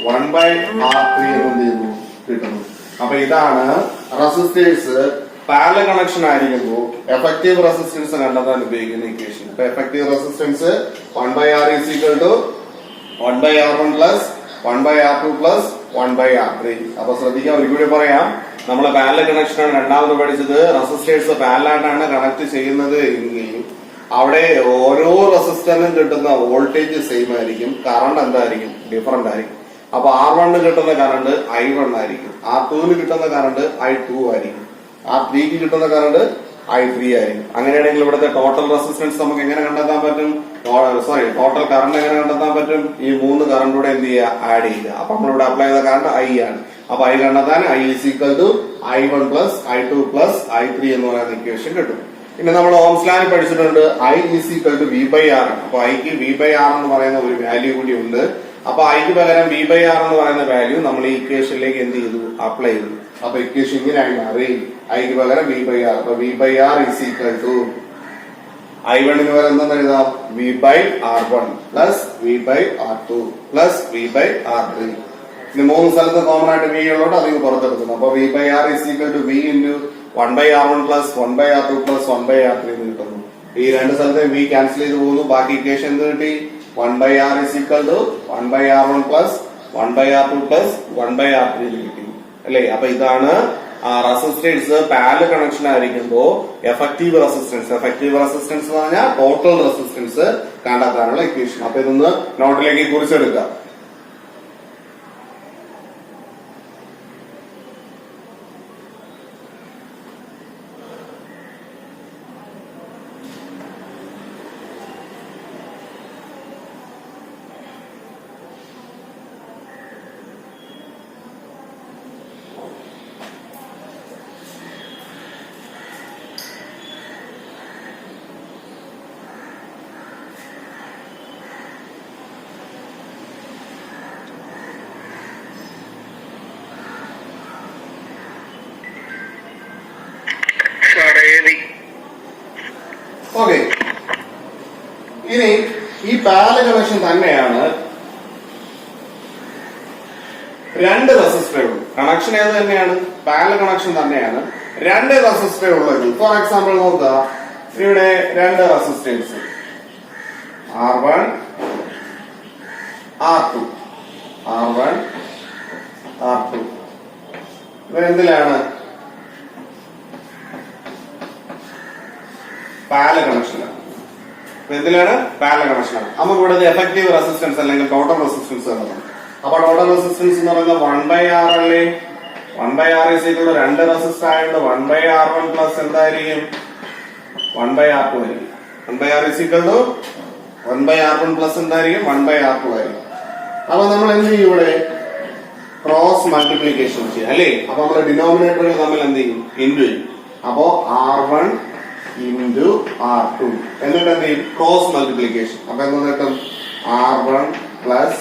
1/R3 എന്ന് ചെയ്യുന്നു കിട്ടുന്നു. അപ്പൊ ഇതാണ് റെസിസ്റ്റേഴ്സ് പാരലൽ കണക്ഷൻ ആയിരിക്കുമ്പോൾ എഫക്റ്റീവ് റെസിസ്റ്റൻസ് കണ്ടെത്താൻ ഉപയോഗിക്കുന്ന ഇക്വേഷൻ. അപ്പൊ effective resistance 1/R = 1/R1 plus 1/R2 plus 1/R3. അപ്പൊ ശ്രദ്ധിക്കാം, ഒരിക്കലും പറയാം, നമ്മളെ പാരലൽ കണക്ഷനാണ് രണ്ടാമത് പഠിച്ചത്. റെസിസ്റ്റേഴ്സ് പാരലായിട്ടാണ് കണക്ട് ചെയ്യുന്നത് എങ്കിൽ അവിടെ ഓരോ റെസിസ്റ്ററിനും കിട്ടുന്ന വോൾട്ടേജ് സെയിം ആയിരിക്കും, കറണ്ട് എന്തായിരിക്കും, ഡിഫറന്റ് ആയിരിക്കും. അപ്പൊ R1 കിട്ടുന്ന കറണ്ട് I1 ആയിരിക്കും, R2 കിട്ടുന്ന കറണ്ട് I2 ആയിരിക്കും, R3 കിട്ടുന്ന കറണ്ട് I3 ആയിരിക്കും. അങ്ങനെയാണെങ്കിൽ ഇവിടുത്തെ ടോട്ടൽ റെസിസ്റ്റൻസ് നമുക്ക് എങ്ങനെ കണ്ടെത്താൻ പറ്റും, ടോട്ടൽ കറണ്ട് എങ്ങനെ കണ്ടെത്താൻ പറ്റും, ഈ മൂന്ന് കറണ്ടൂടെ എന്ത് ചെയ്യുക, ആഡ് ചെയ്യുക. അപ്പൊ നമ്മളിവിടെ അപ്ലൈ ചെയ്ത കറണ്ട് I ആണ്. അപ്പൊ I കണ്ടെത്താൻ I = I1 plus I2 plus I3 എന്ന് പറയുന്ന ഇക്വേഷൻ കിട്ടും. പിന്നെ നമ്മൾ ഓംസ് ലാ പഠിച്ചിട്ടുണ്ട്, I = V/R. അപ്പൊ ഐക്ക് V/R എന്ന് പറയുന്ന ഒരു വാല്യൂ കൂടി ഉണ്ട്. അപ്പൊ ഐക്ക് പകരം V/R എന്ന് പറയുന്ന വാല്യൂ നമ്മൾ ഈ ഇക്വേഷനിലേക്ക് എന്ത് ചെയ്തു, അപ്ലൈ ചെയ്തു. അപ്പൊ ഇക്വേഷൻ ഇങ്ങനെയായി മാറി, ഐക്ക് പകരം V/R. അപ്പൊ V/R = I1 പകരം എന്താ എഴുതാം, V/R1 plus V/R2 plus V/R3. ഇനി മൂന്ന് സ്ഥലത്ത് കോമൺ ആയിട്ട് V ഉള്ളതുകൊണ്ട് അതിന് പുറത്തെടുക്കുന്നു. അപ്പൊ V/R = V × 1/R1 plus 1/R2 plus 1/R3 എന്ന് കിട്ടുന്നു. ഈ രണ്ട് സ്ഥലത്തെ V ക്യാൻസൽ ചെയ്ത് പോകുന്നു. ബാക്കി ഇക്വേഷൻ എന്ത് കിട്ടി, 1/R = 1/R1 plus 1/R2 plus 1/R3 കിട്ടി അല്ലേ. അപ്പൊ ഇതാണ് റെസിസ്റ്റേഴ്സ് പാരലൽ കണക്ഷൻ ആയിരിക്കുമ്പോ എഫക്റ്റീവ് റെസിസ്റ്റൻസ് എന്ന് പറഞ്ഞാൽ ടോട്ടൽ റെസിസ്റ്റൻസ് കണ്ടെത്താനുള്ള ഇക്വേഷൻ. അപ്പൊ ഇതൊന്ന് നോട്ടിലേക്ക് കുറിച്ചെടുക്കാം. ഓക്കെ, ഇനി ഈ പാരലൽ കണക്ഷൻ തന്നെയാണ് രണ്ട് റെസിസ്റ്ററേ ഉള്ളൂ. കണക്ഷൻ ഏത് തന്നെയാണ്? പാരലൽ കണക്ഷൻ തന്നെയാണ്. രണ്ട് റെസിസ്റ്ററേ ഉള്ളത്. ഫോർ എക്സാമ്പിൾ നോക്കുക, ഇവിടെ രണ്ട് resistance R1 R2 R1 R2 ഇവരെന്തിലാണ്? Parallel കണക്ഷനാണ്. എന്തിലാണ്? പാരലൽ കണക്ഷനാണ്. നമുക്ക് ഇവിടെ എഫക്റ്റീവ് റെസിസ്റ്റൻസ് അല്ലെങ്കിൽ ടോട്ടൽ റെസിസ്റ്റൻസ് എന്നതാണ്. അപ്പൊ ടോട്ടൽ റെസിസ്റ്റൻസ് എന്ന് പറയുന്നത് 1/R അല്ലേ? 1/R ഈക്വൽ രണ്ട് റെസിസ്റ്റർ ആയതുകൊണ്ട് 1/R1 പ്ലസ് എന്തായിരിക്കും? 1/R2 ആയിരിക്കും. 1/R ഈക്വൽ 1/R1 പ്ലസ് എന്തായിരിക്കും? 1/R2 ആയിരിക്കും. അപ്പൊ നമ്മൾ എന്ത് ചെയ്യും? ഇവിടെ ക്രോസ് മൾട്ടിപ്ലിക്കേഷൻ ചെയ്യും അല്ലേ? അപ്പൊ നമ്മുടെ ഡിനോമിനേറ്ററുകൾ തമ്മിൽ എന്ത് ചെയ്യും? ഇൻഡു ചെയ്യും. അപ്പോ R1 ഇൻഡു R2 എന്നിട്ട് എന്ത് ചെയ്യും? Cross multiplication. അപ്പൊ എന്താ കിട്ടും? R1 plus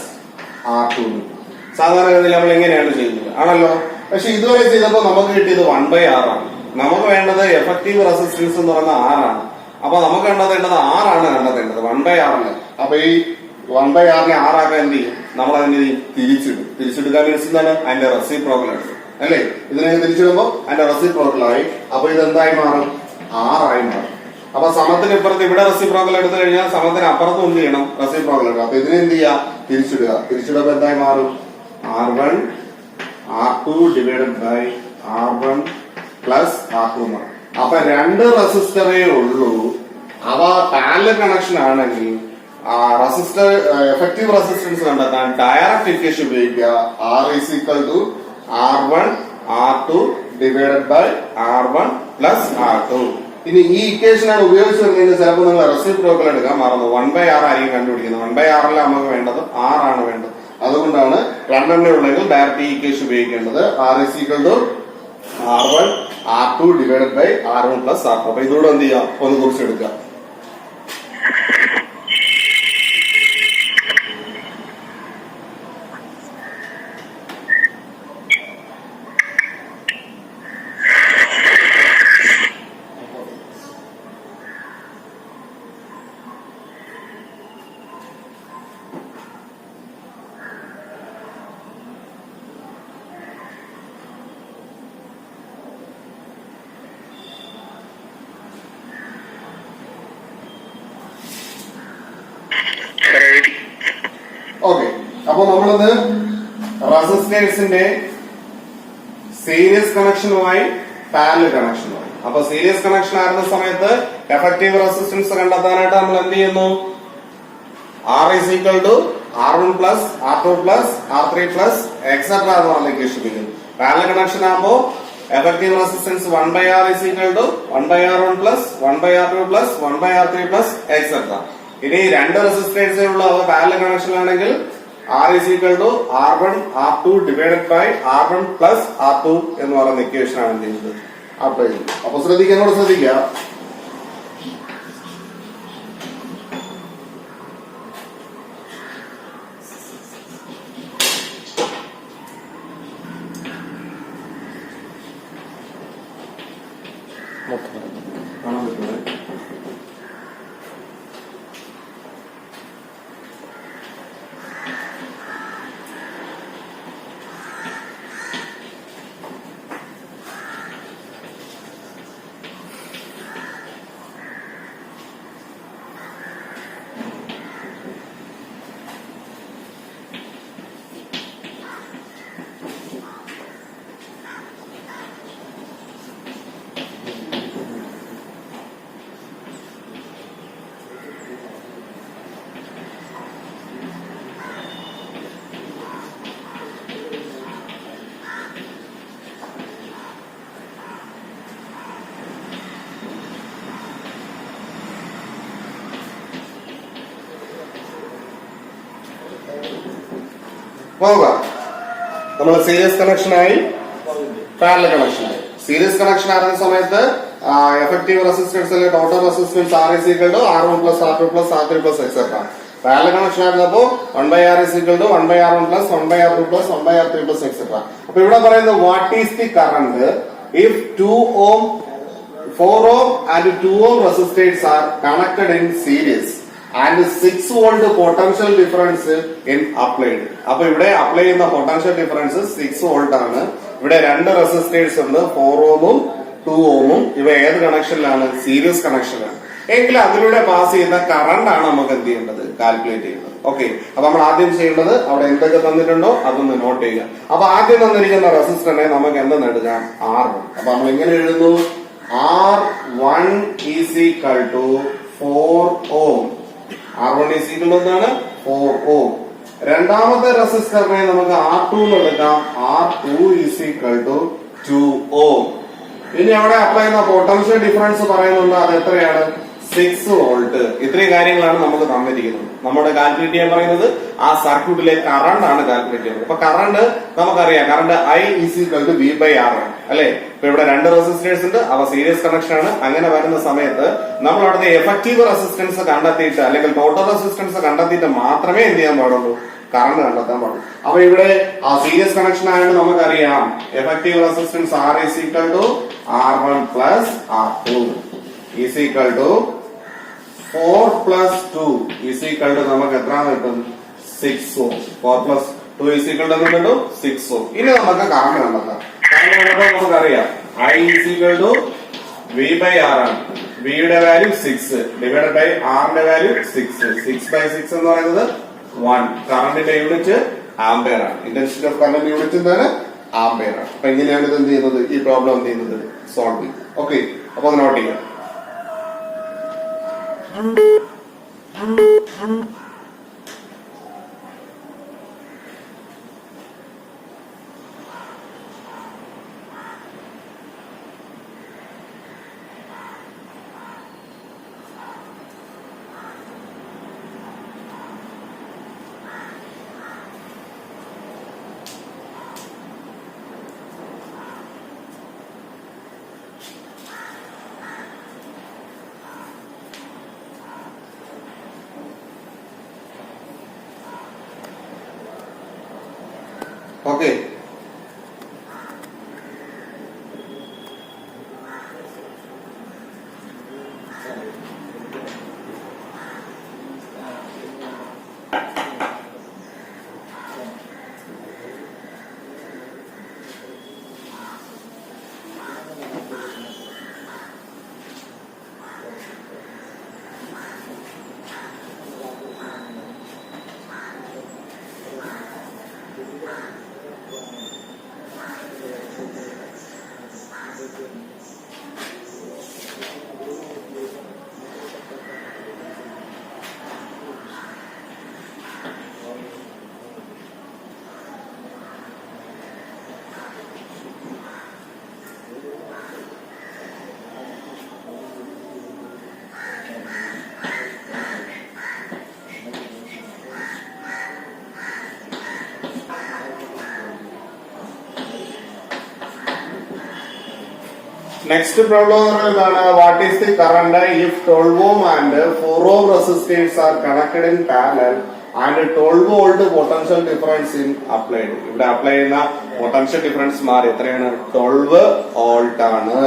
R2. സാധാരണഗതിയിൽ നമ്മൾ എങ്ങനെയാണ് ചെയ്യുന്നത് ആണല്ലോ. പക്ഷെ ഇതുവരെ ചെയ്തപ്പോൾ നമുക്ക് കിട്ടിയത് 1/R ആണ്. നമുക്ക് വേണ്ടത് എഫക്റ്റീവ് റെസിസ്റ്റൻസ് എന്ന് പറയുന്ന R ആണ്. അപ്പൊ നമുക്ക് കണ്ടെത്തേണ്ടത് R ആണ് കണ്ടെത്തേണ്ടത്, 1/R അല്ല. അപ്പൊ ഈ 1/R R ആക്കാൻ എന്ത് ചെയ്യും? നമ്മൾ അതിനെ തിരിച്ചിടും. തിരിച്ചിടുക മീൻസ് എന്താണ്? അതിന്റെ റെസിപ്രോക്കൽ എടുക്കും അല്ലേ? ഇതിനെ തിരിച്ചിടുമ്പോ അതിന്റെ റെസിപ്രോക്കൽ ആയി. അപ്പൊ ഇത് എന്തായി മാറും? R ആയി മാറും. അപ്പൊ സമത്തിന് ഇപ്പുറത്ത് ഇവിടെ റെസിപ്രോക്കൽ എടുത്തു കഴിഞ്ഞാൽ സമത്തിന് അപ്പുറത്തും എന്ത് ചെയ്യണം? റെസിപ്രോക്കൽ എടുക്കുക. അപ്പൊ ഇതിനെ എന്ത് ചെയ്യുക? തിരിച്ചിടുക. തിരിച്ചിടുമ്പോ എന്തായി മാറും? R1 R2 divided by R1 plus R2 മാറും. അപ്പൊ രണ്ട് റെസിസ്റ്ററേ ഉള്ളൂ. അവ പാരലൽ കണക്ഷൻ ആണെങ്കിൽ റെസിസ്റ്റർ എഫക്റ്റീവ് റെസിസ്റ്റൻസ് കണ്ടെത്താൻ ഡയറക്റ്റ് ഇക്വേഷൻ ഉപയോഗിക്കുക. R is equal to R1 R2 divided by R1 plus R2. ഇനി ഈ ഇക്വേഷനാണ് ഉപയോഗിച്ച് വരുന്നതിന് ചിലപ്പോൾ നിങ്ങൾ റെസിപ്രോക്കൽ എടുക്കാൻ മറന്നു. 1/R ആയിരിക്കും കണ്ടുപിടിക്കുന്നത്. 1/R അല്ല നമുക്ക് വേണ്ടത്, R ആണ് വേണ്ടത്. അതുകൊണ്ടാണ് രണ്ടെണ്ണേ ഉള്ളെങ്കിൽ ഡയറക്റ്റ് ഈ ഇക്വേഷൻ ഉപയോഗിക്കേണ്ടത്. R is equal to R1 R2 divided by R1 plus R2. അപ്പൊ ഇതോടെ എന്ത് ചെയ്യാം? ഒന്ന് കുറിച്ചെടുക്കുക. ഓക്കെ, അപ്പൊ നമ്മളിത് റെസിസ്റ്റേഴ്സിന്റെ സീരീസ് കണക്ഷനുമായി പാരലൽ കണക്ഷനുമായി. അപ്പൊ സീരീസ് കണക്ഷൻ ആയിരുന്ന സമയത്ത് എഫക്റ്റീവ് റെസിസ്റ്റൻസ് കണ്ടെത്താനായിട്ട് നമ്മൾ എന്ത് ചെയ്യുന്നു? R is equal to R1 plus R2 plus R3 plus etcetera എന്ന് പറഞ്ഞ ഇക്വേഷൻ ഉപയോഗിക്കുന്നു. പാരലൽ കണക്ഷൻ ആകുമ്പോ effective resistance 1/R is equal to 1/R1 plus 1/R2 plus 1/R3 plus etcetera. ഇനി രണ്ട് റെസിസ്റ്റേഴ്സേ ഉള്ള പാരലൽ കണക്ഷൻ ആണെങ്കിൽ R is equal to R1 R2 divided by R1 plus R2 എന്ന് പറയുന്ന ഇക്വേഷൻ ആണ് ചെയ്യുന്നത്. അപ്പൊ ശ്രദ്ധിക്കുക. കാണാൻ പറ്റുന്നത് പോവുക. നമ്മൾ സീരീസ് കണക്ഷനായി പാരലൽ കണക്ഷനായി. സീരീസ് കണക്ഷൻ ആയിരുന്ന സമയത്ത് എഫക്റ്റീവ് റെസിസ്റ്റൻസ് അല്ലെങ്കിൽ total resistance R is equal to R1 plus R2 plus R3 plus etcetera. Parallel connection ആയിരുന്നപ്പോ 1/R is equal to 1/R1 plus 1/R2 plus 1/R3 plus etcetera. അപ്പൊ ഇവിടെ പറയുന്നത് what is the current if 2 ohm 4 ohm and 2 ohm resistors are connected in series and 6 volt potential difference in applied. അപ്പൊ ഇവിടെ apply ചെയ്യുന്ന potential difference 6 volt ആണ്. ഇവിടെ രണ്ട് resistors ഉണ്ട്, 4 ഓമും 2 ഓമും. ഇവ ഏത് കണക്ഷനിലാണ്? സീരീസ് കണക്ഷനാണ്. എങ്കിൽ അതിലൂടെ പാസ് ചെയ്യുന്ന കറണ്ട് ആണ് നമുക്ക് എന്ത് ചെയ്യേണ്ടത്? കാൽക്കുലേറ്റ് ചെയ്യുന്നത്. ഓക്കെ, അപ്പൊ നമ്മൾ ആദ്യം ചെയ്യേണ്ടത് അവിടെ എന്തൊക്കെ തന്നിട്ടുണ്ടോ അതൊന്ന് നോട്ട് ചെയ്യുക. അപ്പൊ ആദ്യം തന്നിരിക്കുന്ന റെസിസ്റ്ററിനെ നമുക്ക് എന്തെന്ന് എടുക്കാം? R1. അപ്പൊ നമ്മൾ എങ്ങനെ എഴുതുന്നു? R1 is equal to 4 ohm. R1 is equal to എന്താണ്? 4 ohm. രണ്ടാമത്തെ റെസിസ്റ്ററിനെ നമുക്ക് R2 എന്ന് എടുക്കാം. R2 is equal to 2 ohm. ഇനി അവിടെ അപ്ലൈ ചെയ്യുന്ന പൊട്ടൻഷ്യൽ ഡിഫറൻസ് പറയുന്നുണ്ട്, അത് എത്രയാണ്? 6 വോൾട്ട്. ഇത്രയും കാര്യങ്ങളാണ് നമുക്ക് തന്നിരിക്കുന്നത്. നമ്മുടെ കാൽക്കുലേറ്റ് ചെയ്യാൻ പറയുന്നത് ആ സർക്യൂട്ടിലെ കറണ്ട് ആണ് കാൽക്കുലേറ്റ് ചെയ്യുന്നത്. അപ്പൊ കറണ്ട് നമുക്കറിയാം, current I is equal to V/R ആണ് അല്ലെ. ഇപ്പൊ ഇവിടെ രണ്ട് റെസിസ്റ്റേഴ്സ് ഉണ്ട്, അവ സീരീസ് കണക്ഷൻ ആണ്. അങ്ങനെ വരുന്ന സമയത്ത് നമ്മൾ അവിടുത്തെ എഫക്റ്റീവ് റെസിസ്റ്റൻസ് കണ്ടെത്തിയിട്ട് അല്ലെങ്കിൽ ടോട്ടൽ റെസിസ്റ്റൻസ് കണ്ടെത്തിയിട്ട് മാത്രമേ എന്ത് ചെയ്യാൻ പാടുള്ളൂ? കറണ്ട് കണ്ടെത്താൻ പാടുള്ളൂ. അപ്പൊ ഇവിടെ ആ സീരീസ് കണക്ഷൻ ആയതുകൊണ്ട് നമുക്കറിയാം effective resistance R is equal to R1 plus R2 is equal to 4 plus 2 is equal to നമുക്ക് എത്ര കിട്ടും? 6 ohm. 4 plus 2 is equal to കിട്ടും 6 ohm. ഇനി നമുക്ക് കറണ്ട് കണ്ടെത്താം. കറണ്ട് കണ്ടെത്താൻ നമുക്കറിയാം I is equal to V/R ആണ്. V യുടെ വാല്യൂ 6 ഡിവൈഡഡ് ബൈ R ന്റെ വാല്യൂ 6. 6/6 എന്ന് പറയുന്നത് 1. കറണ്ടിന്റെ യൂണിറ്റ് ആംപിയർ ആണ്. ഇന്റൻസിറ്റി ഓഫ് കറണ്ട് യൂണിറ്റ് എന്താണ്? ആംപിയർ ആണ്. അപ്പൊ ഇങ്ങനെയാണ് ഇത് എന്ത് ചെയ്യുന്നത്? ഈ പ്രോബ്ലം എന്ത് ചെയ്യുന്നത്? സോൾവ് ചെയ്യും. ഓക്കെ, അപ്പൊ അത് നോട്ട് ചെയ്യാം. Okay. Next problem is what is the current if 12 ohm and 4 ohm resistors are connected in parallel and 12 volt potential difference in applied. ഇവിടെ അപ്ലൈ ചെയ്യുന്ന പൊട്ടൻഷ്യൽ ഡിഫറൻസ് മാറി എത്രയാണ്? 12 വോൾട്ട് ആണ്.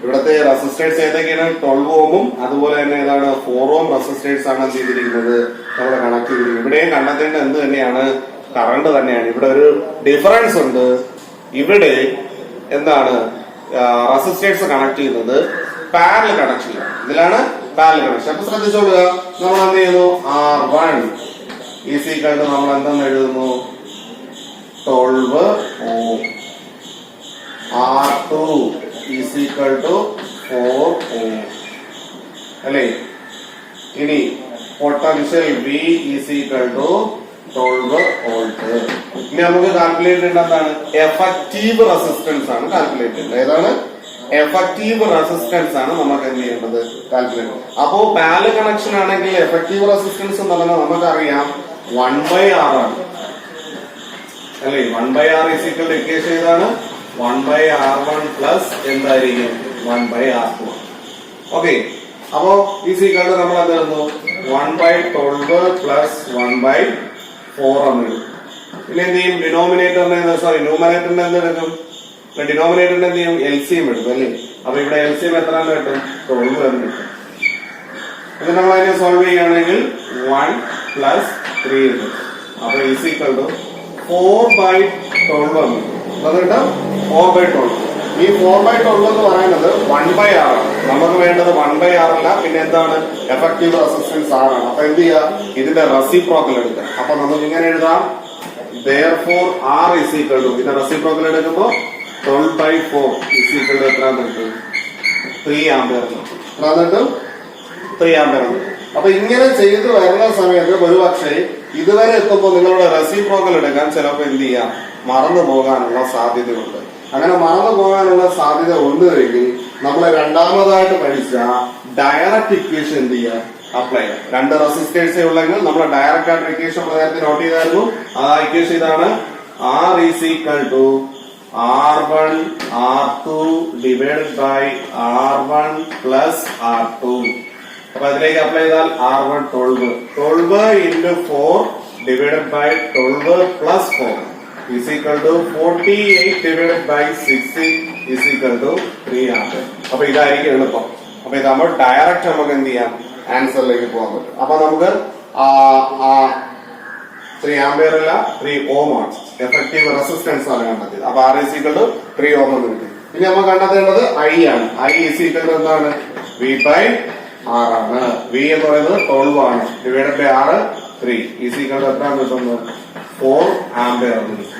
ഇവിടത്തെ റെസിസ്റ്റേഴ്സ് ഏതൊക്കെയാണ്? 12 ഓമും അതുപോലെ തന്നെ ഏതാണ്? 4 ഓം റെസിസ്റ്റേഴ്സ് ആണ് എന്ത് ചെയ്തിരിക്കുന്നത്? നമ്മുടെ കണക്ട് ചെയ്തിരിക്കുന്നത്. ഇവിടെയും കണ്ടെത്തേണ്ടത് എന്ത് തന്നെയാണ്? കറണ്ട് തന്നെയാണ്. ഇവിടെ ഒരു ഡിഫറൻസ് ഉണ്ട്. ഇവിടെ എന്താണ്? റെസിസ്റ്റേഴ്സ് കണക്ട് ചെയ്യുന്നത് പാരലൽ കണക്ഷനിലാണ്. ഇതിലാണ് പാരലൽ കണക്ഷൻ. അപ്പൊ ശ്രദ്ധിച്ചോളുക, നമ്മൾ എന്ത് ചെയ്യുന്നു? R1 ഈസ് ഈക്വൽ ടു നമ്മൾ എന്തെന്ന് എഴുതുന്നു? 12 ohm. R2 is equal to 4 ohm അല്ലേ. ഇനി potential V is equal to 12 volt. ഇനി നമുക്ക് കാൽക്കുലേറ്റ് ചെയ്യേണ്ട എന്താണ്? എഫക്റ്റീവ് റെസിസ്റ്റൻസ് ആണ് കാൽക്കുലേറ്റ് ചെയ്യേണ്ടത്. ഏതാണ്? എഫക്റ്റീവ് റെസിസ്റ്റൻസ് ആണ് നമുക്ക് എന്ത് ചെയ്യേണ്ടത്? കാൽക്കുലേറ്റ്. അപ്പോ പാരലൽ കണക്ഷൻ ആണെങ്കിൽ എഫക്റ്റീവ് റെസിസ്റ്റൻസ് എന്ന് പറഞ്ഞാൽ നമുക്കറിയാം 1/R ആണ് അല്ലേ. 1/R is equal to equation ഏതാണ്? 1/R1 പ്ലസ് എന്തായിരിക്കും? 1/R2. ഓക്കെ, അപ്പോ ഈസ് ഈക്വൽ ടു നമ്മൾ എന്ത് എഴുതുന്നു? 1/12 പ്ലസ് 1/4 എന്ന് എഴുതും. പിന്നെ എന്ത് ചെയ്യും? ഡിനോമിനേറ്ററിനെ ന്യൂമറേറ്ററിനെ എന്ത് എടുക്കും? ഡിനോമിനേറ്ററിന് എന്ത് ചെയ്യും? LCM എടുക്കും അല്ലേ? അപ്പൊ ഇവിടെ LCM എത്ര കിട്ടും? 12 എന്ന് കിട്ടും. ഇത് നമ്മൾ അതിനെ സോൾവ് ചെയ്യുകയാണെങ്കിൽ 1 + 3 കിട്ടും. അപ്പൊ ഈസ് ഈക്വൽ ടു 4/12 എന്ന് കിട്ടും. എന്നിട്ട് 4/12. ഈ 4/12 എന്ന് പറയുന്നത് 1/R ആണ്. നമുക്ക് വേണ്ടത് 1/R അല്ല, പിന്നെ എന്താണ്? എഫക്റ്റീവ് റെസിസ്റ്റൻസ് R ആണ്. അപ്പൊ എന്ത് ചെയ്യാ? ഇതിന്റെ റെസിപ്രോക്കൽ എടുക്കുക. അപ്പൊ നമുക്ക് ഇങ്ങനെ എഴുതാം, therefore R is equal to, ഇതിന്റെ റെസിപ്രോക്കൽ എടുക്കുമ്പോ 12/4 is equal to എത്ര കിട്ടും? 3 ആംപിയർ കിട്ടും. 3 ആംപിയർ. അപ്പൊ ഇങ്ങനെ ചെയ്ത് വരുന്ന സമയത്ത് ഒരുപക്ഷെ ഇതുവരെ എത്തുമ്പോൾ നിങ്ങളുടെ റെസിപ്രോക്കൽ എടുക്കാൻ ചിലപ്പോൾ എന്ത് ചെയ്യാം? മറന്നു പോകാനുള്ള സാധ്യതയുണ്ട്. അങ്ങനെ മറന്നു പോകാനുള്ള സാധ്യത ഉണ്ട് എങ്കിൽ നമ്മൾ രണ്ടാമതായിട്ട് പഠിച്ച ഡയറക്റ്റ് ഇക്വേഷൻ എന്ത് ചെയ്യുക? അപ്ലൈ ചെയ്യാം. 2 റെസിസ്റ്റേഴ്സേ ഉള്ളെങ്കിൽ നമ്മൾ ഡയറക്റ്റ് ആയിട്ട് ഇക്വേഷൻ നേരത്തെ നോട്ട് ചെയ്തായിരുന്നു. ആ ഇക്വേഷൻ ഇതാണ്, R is equal to R1 R2 divided by R1 plus R2. അപ്പൊ അതിലേക്ക് അപ്ലൈ ചെയ്താൽ R1 12 into 4 divided by 12 plus 4 is equal to 48 divided by 6 is equal to 3 ampere. അപ്പൊ ഇതായിരിക്കും എളുപ്പം. അപ്പൊ ഇത് നമ്മൾ ഡയറക്റ്റ് നമുക്ക് എന്ത് ചെയ്യാം? ആൻസറിലേക്ക് പോകാൻ പറ്റും. അപ്പൊ നമുക്ക് 3 ആംപിയർ അല്ല, 3 ഓം ആണ് എഫക്റ്റീവ് റെസിസ്റ്റൻസ് ആണ് കണ്ടെത്തിയത്. അപ്പൊ R is equal to 3 ഓം എന്ന് കിട്ടും. ഇനി നമ്മൾ കണ്ടെത്തേണ്ടത് I ആണ്. I is equal to എന്താണ്? V/R ആണ്. V എന്ന് പറയുന്നത് 12 ആണ്, divided by R 3 is equal to എത്ര കിട്ടുന്നു? 4 ആംപിയർ എന്ന് കിട്ടും.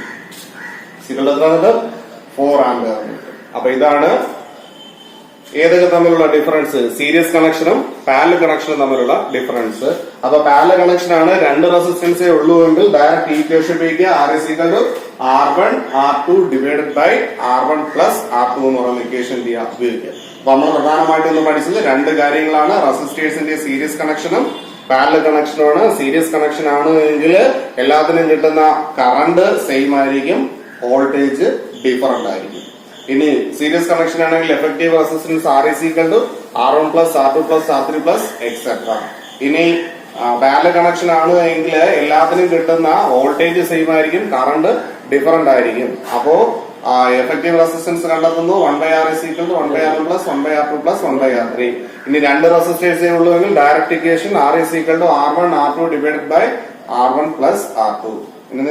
എത്ര? 4 ആംപിയർ എന്ന് കിട്ടും. അപ്പൊ ഇതാണ് ഏതൊക്കെ തമ്മിലുള്ള ഡിഫറൻസ്, സീരീസ് കണക്ഷനും പാരലൽ കണക്ഷനും തമ്മിലുള്ള ഡിഫറൻസ്. അപ്പൊ പാരലൽ കണക്ഷൻ ആണ്, 2 റെസിസ്റ്റൻസേ ഉള്ളൂവെങ്കിൽ ഡയറക്റ്റ് ഈക്വേഷൻ ഉപയോഗിക്കുക. R is equal to R1 R2 divided by R1 plus R2 എന്ന് പറയുന്ന ഇക്വേഷൻ ഉപയോഗിക്കുക. അപ്പൊ നമ്മൾ പ്രധാനമായിട്ട് ഒന്ന് പഠിച്ചത് 2 കാര്യങ്ങളാണ്. റെസിസ്റ്റേഴ്സിന്റെ സീരീസ് കണക്ഷനും പാരലൽ കണക്ഷനുമാണ്. സീരീസ് കണക്ഷൻ ആണ് എങ്കിൽ എല്ലാത്തിനും കിട്ടുന്ന കറണ്ട് സെയിം ആയിരിക്കും, വോൾട്ടേജ് ഡിഫറന്റ് ആയിരിക്കും. ഇനി സീരീസ് കണക്ഷൻ ആണെങ്കിൽ effective resistance R is equal to R1 plus R2 plus R3 plus etc. ഇനി പാരലൽ കണക്ഷൻ ആണ് എങ്കിൽ എല്ലാത്തിനും കിട്ടുന്ന വോൾട്ടേജ് സെയിം ആയിരിക്കും, കറണ്ട് ഡിഫറന്റ് ആയിരിക്കും. അപ്പോ എഫക്റ്റീവ് റെസിസ്റ്റൻസ് കണ്ടെത്തുന്നു 1/R is equal to 1/R1 plus 1/R2 plus 1/R3. ഇനി 2 റെസിസ്റ്റേഴ്സേ ഉള്ളൂവെങ്കിൽ direct equation R is equal to R1 R2 divided by R1 plus R2.